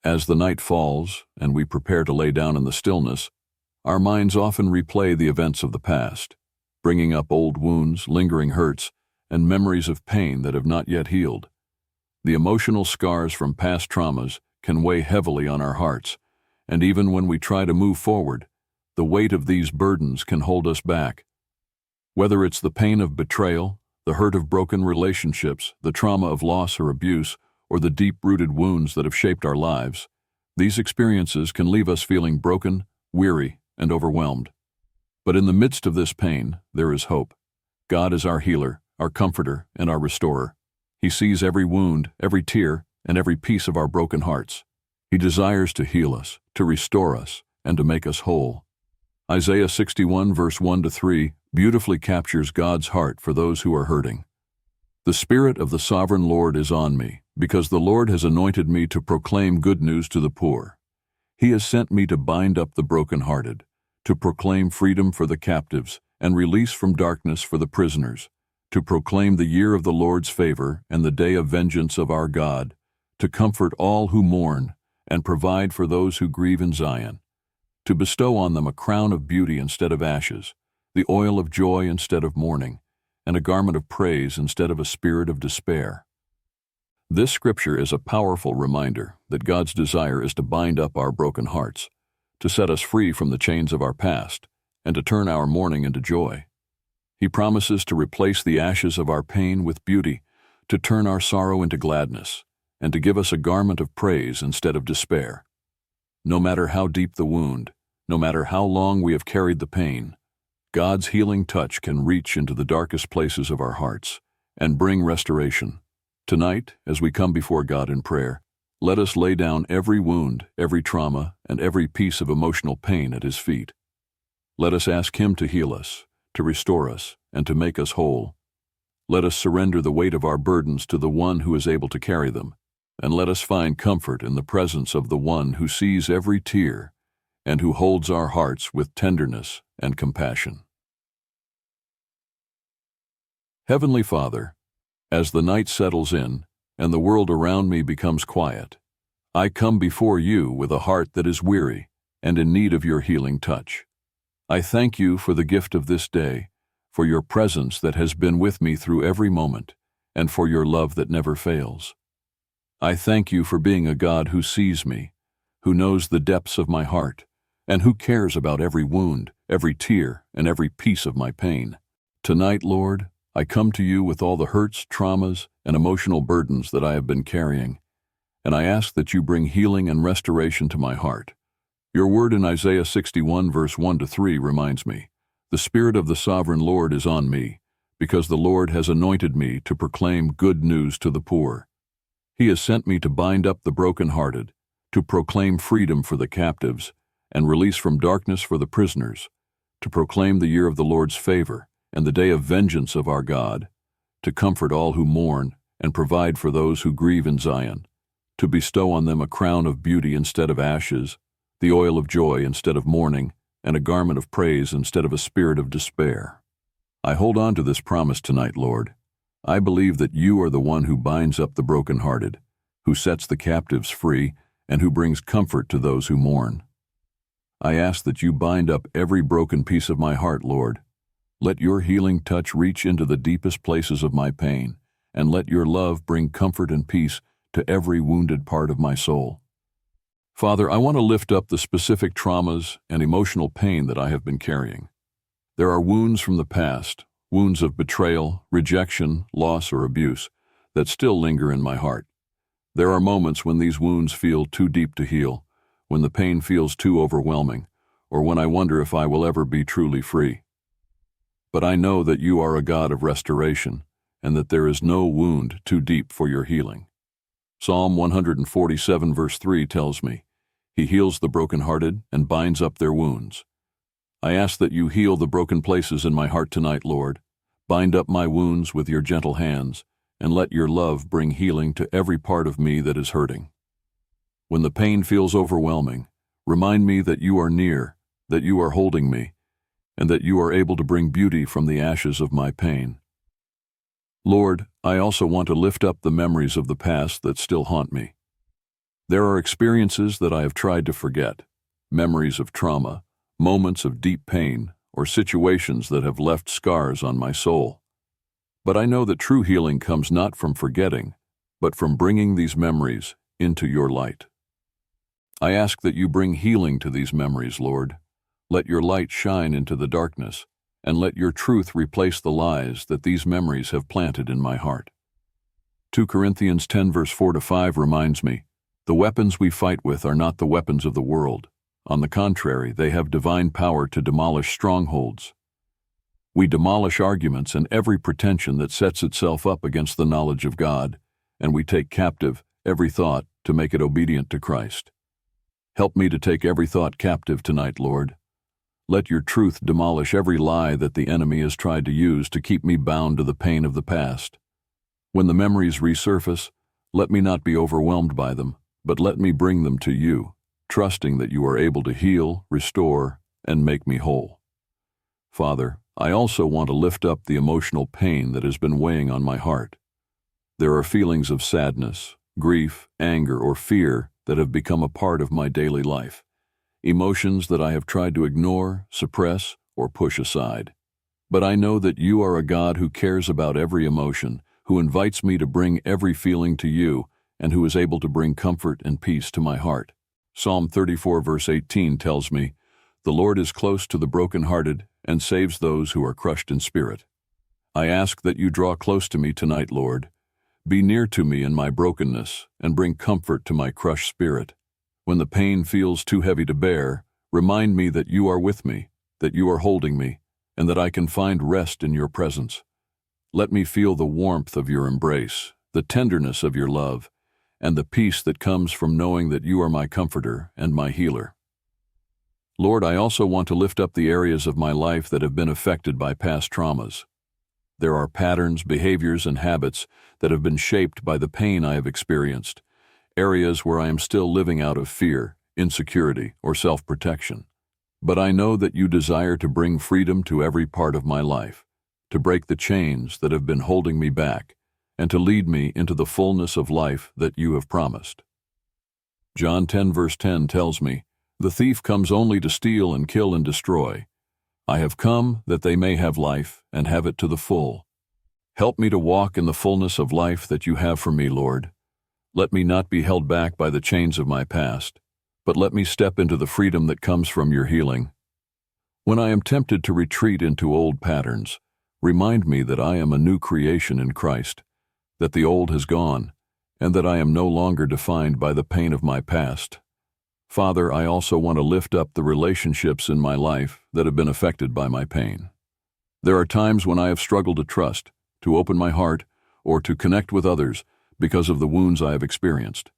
As the night falls and we prepare to lay down in the stillness, our minds often replay the events of the past, bringing up old wounds, lingering hurts, and memories of pain that have not yet healed. The emotional scars from past traumas can weigh heavily on our hearts, and even when we try to move forward, the weight of these burdens can hold us back. Whether it's the pain of betrayal, the hurt of broken relationships, the trauma of loss or abuse, or the deep-rooted wounds that have shaped our lives, these experiences can leave us feeling broken, weary, and overwhelmed. But in the midst of this pain, there is hope. God is our healer, our comforter, and our restorer. He sees every wound, every tear, and every piece of our broken hearts. He desires to heal us, to restore us, and to make us whole. Isaiah 61 verse 1-3 beautifully captures God's heart for those who are hurting. The Spirit of the Sovereign Lord is on me, because the Lord has anointed me to proclaim good news to the poor. He has sent me to bind up the brokenhearted, to proclaim freedom for the captives and release from darkness for the prisoners, to proclaim the year of the Lord's favor and the day of vengeance of our God, to comfort all who mourn and provide for those who grieve in Zion, to bestow on them a crown of beauty instead of ashes, the oil of joy instead of mourning, and a garment of praise instead of a spirit of despair. This scripture is a powerful reminder that God's desire is to bind up our broken hearts, to set us free from the chains of our past, and to turn our mourning into joy. He promises to replace the ashes of our pain with beauty, to turn our sorrow into gladness, and to give us a garment of praise instead of despair. No matter how deep the wound, no matter how long we have carried the pain, God's healing touch can reach into the darkest places of our hearts and bring restoration. Tonight, as we come before God in prayer, let us lay down every wound, every trauma, and every piece of emotional pain at His feet. Let us ask Him to heal us, to restore us, and to make us whole. Let us surrender the weight of our burdens to the One who is able to carry them, and let us find comfort in the presence of the One who sees every tear and who holds our hearts with tenderness and compassion. Heavenly Father, as the night settles in and the world around me becomes quiet, I come before you with a heart that is weary and in need of your healing touch. I thank you for the gift of this day, for your presence that has been with me through every moment, and for your love that never fails. I thank you for being a God who sees me, who knows the depths of my heart, and who cares about every wound, every tear, and every piece of my pain. Tonight, Lord, I come to you with all the hurts, traumas, and emotional burdens that I have been carrying, and I ask that you bring healing and restoration to my heart. Your word in Isaiah 61 verse 1-3 reminds me, "The Spirit of the Sovereign Lord is on me, because the Lord has anointed me to proclaim good news to the poor. He has sent me to bind up the brokenhearted, to proclaim freedom for the captives, and release from darkness for the prisoners, to proclaim the year of the Lord's favor and the day of vengeance of our God, to comfort all who mourn and provide for those who grieve in Zion, to bestow on them a crown of beauty instead of ashes, the oil of joy instead of mourning, and a garment of praise instead of a spirit of despair." I hold on to this promise tonight, Lord. I believe that you are the one who binds up the brokenhearted, who sets the captives free, and who brings comfort to those who mourn. I ask that you bind up every broken piece of my heart, Lord. Let your healing touch reach into the deepest places of my pain, and let your love bring comfort and peace to every wounded part of my soul. Father, I want to lift up the specific traumas and emotional pain that I have been carrying. There are wounds from the past, wounds of betrayal, rejection, loss, or abuse, that still linger in my heart. There are moments when these wounds feel too deep to heal, when the pain feels too overwhelming, or when I wonder if I will ever be truly free. But I know that you are a God of restoration, and that there is no wound too deep for your healing. Psalm 147 verse 3 tells me, "He heals the brokenhearted and binds up their wounds." I ask that you heal the broken places in my heart tonight, Lord. Bind up my wounds with your gentle hands, and let your love bring healing to every part of me that is hurting. When the pain feels overwhelming, remind me that you are near, that you are holding me, and that you are able to bring beauty from the ashes of my pain. Lord, I also want to lift up the memories of the past that still haunt me. There are experiences that I have tried to forget, memories of trauma, moments of deep pain, or situations that have left scars on my soul. But I know that true healing comes not from forgetting, but from bringing these memories into your light. I ask that you bring healing to these memories, Lord. Let your light shine into the darkness, and let your truth replace the lies that these memories have planted in my heart. 2 Corinthians 10 verse 4-5 reminds me, the weapons we fight with are not the weapons of the world. On the contrary, they have divine power to demolish strongholds. We demolish arguments and every pretension that sets itself up against the knowledge of God, and we take captive every thought to make it obedient to Christ. Help me to take every thought captive tonight, Lord. Let your truth demolish every lie that the enemy has tried to use to keep me bound to the pain of the past. When the memories resurface, let me not be overwhelmed by them, but let me bring them to you, trusting that you are able to heal, restore, and make me whole. Father, I also want to lift up the emotional pain that has been weighing on my heart. There are feelings of sadness, grief, anger, or fear that have become a part of my daily life, emotions that I have tried to ignore, suppress, or push aside. But I know that you are a God who cares about every emotion, who invites me to bring every feeling to you, and who is able to bring comfort and peace to my heart. Psalm 34 verse 18 tells me, "The Lord is close to the brokenhearted and saves those who are crushed in spirit." I ask that you draw close to me tonight, Lord. Be near to me in my brokenness and bring comfort to my crushed spirit. When the pain feels too heavy to bear, remind me that you are with me, that you are holding me, and that I can find rest in your presence. Let me feel the warmth of your embrace, the tenderness of your love, and the peace that comes from knowing that you are my comforter and my healer. Lord, I also want to lift up the areas of my life that have been affected by past traumas. There are patterns, behaviors, and habits that have been shaped by the pain I have experienced, areas where I am still living out of fear, insecurity, or self-protection. But I know that you desire to bring freedom to every part of my life, to break the chains that have been holding me back, and to lead me into the fullness of life that you have promised. John 10 verse 10 tells me, "The thief comes only to steal and kill and destroy. I have come that they may have life and have it to the full." Help me to walk in the fullness of life that you have for me, Lord. Let me not be held back by the chains of my past, but let me step into the freedom that comes from your healing. When I am tempted to retreat into old patterns, remind me that I am a new creation in Christ, that the old has gone, and that I am no longer defined by the pain of my past. Father, I also want to lift up the relationships in my life that have been affected by my pain. There are times when I have struggled to trust, to open my heart, or to connect with others because of the wounds I have experienced.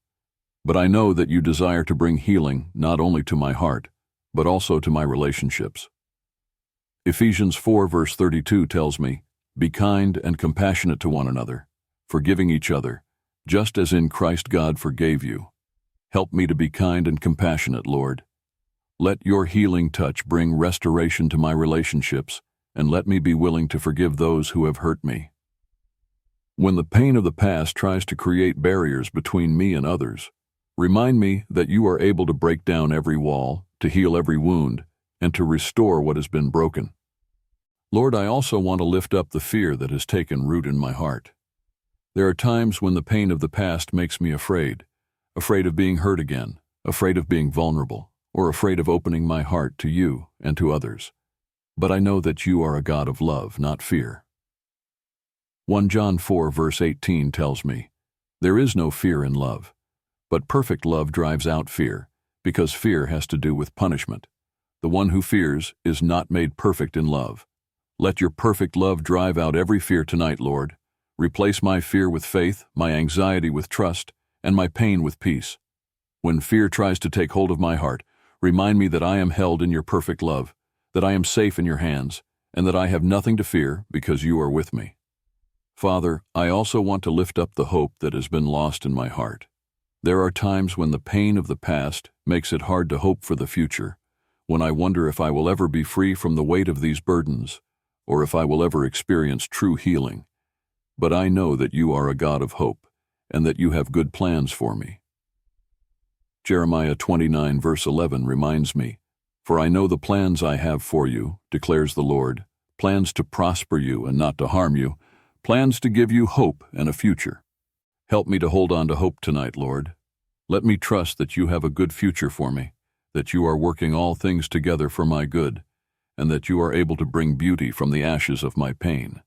But I know that you desire to bring healing not only to my heart, but also to my relationships. Ephesians 4 verse 32 tells me, "Be kind and compassionate to one another, forgiving each other, just as in Christ God forgave you." Help me to be kind and compassionate, Lord. Let your healing touch bring restoration to my relationships, and let me be willing to forgive those who have hurt me. When the pain of the past tries to create barriers between me and others, remind me that you are able to break down every wall, to heal every wound, and to restore what has been broken. Lord, I also want to lift up the fear that has taken root in my heart. There are times when the pain of the past makes me afraid of being hurt again, afraid of being vulnerable, or afraid of opening my heart to you and to others. But I know that you are a God of love, not fear. 1 John 4 verse 18 tells me, "There is no fear in love, but perfect love drives out fear, because fear has to do with punishment. The one who fears is not made perfect in love." Let your perfect love drive out every fear tonight, Lord. Replace my fear with faith, my anxiety with trust, and my pain with peace. When fear tries to take hold of my heart, remind me that I am held in your perfect love, that I am safe in your hands, and that I have nothing to fear because you are with me. Father, I also want to lift up the hope that has been lost in my heart. There are times when the pain of the past makes it hard to hope for the future, when I wonder if I will ever be free from the weight of these burdens, or if I will ever experience true healing. But I know that you are a God of hope, and that you have good plans for me. Jeremiah 29 verse 11 reminds me, "For I know the plans I have for you, declares the Lord, plans to prosper you and not to harm you, plans to give you hope and a future." Help me to hold on to hope tonight, Lord. Let me trust that you have a good future for me, that you are working all things together for my good, and that you are able to bring beauty from the ashes of my pain.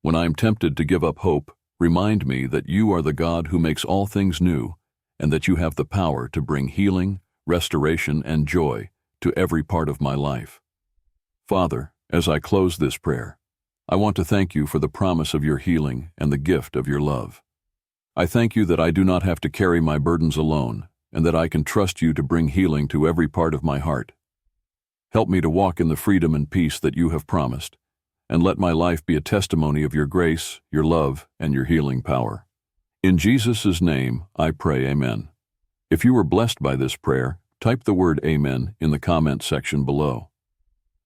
When I am tempted to give up hope, remind me that you are the God who makes all things new, and that you have the power to bring healing, restoration, and joy to every part of my life. Father, as I close this prayer, I want to thank you for the promise of your healing and the gift of your love. I thank you that I do not have to carry my burdens alone, and that I can trust you to bring healing to every part of my heart. Help me to walk in the freedom and peace that you have promised, and let my life be a testimony of your grace, your love, and your healing power. In Jesus' name, I pray, amen. If you were blessed by this prayer, type the word amen in the comment section below.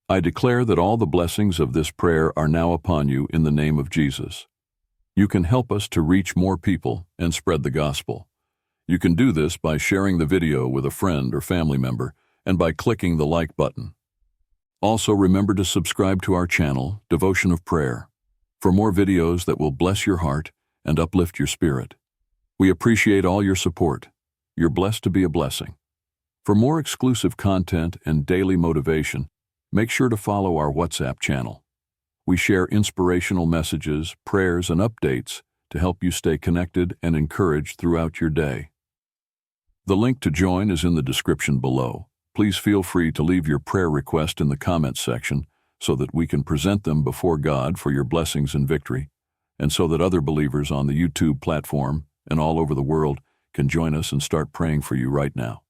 I declare that all the blessings of this prayer are now upon you in the name of Jesus. You can help us to reach more people and spread the gospel. You can do this by sharing the video with a friend or family member and by clicking the like button. Also, remember to subscribe to our channel, Devotion of Prayer, for more videos that will bless your heart and uplift your spirit. We appreciate all your support. You're blessed to be a blessing. For more exclusive content and daily motivation, make sure to follow our WhatsApp channel. We share inspirational messages, prayers, and updates to help you stay connected and encouraged throughout your day. The link to join is in the description below. Please feel free to leave your prayer request in the comments section so that we can present them before God for your blessings and victory, and so that other believers on the YouTube platform and all over the world can join us and start praying for you right now.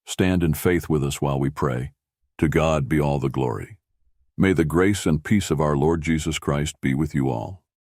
Stand in faith with us while we pray. To God be all the glory. May the grace and peace of our Lord Jesus Christ be with you all.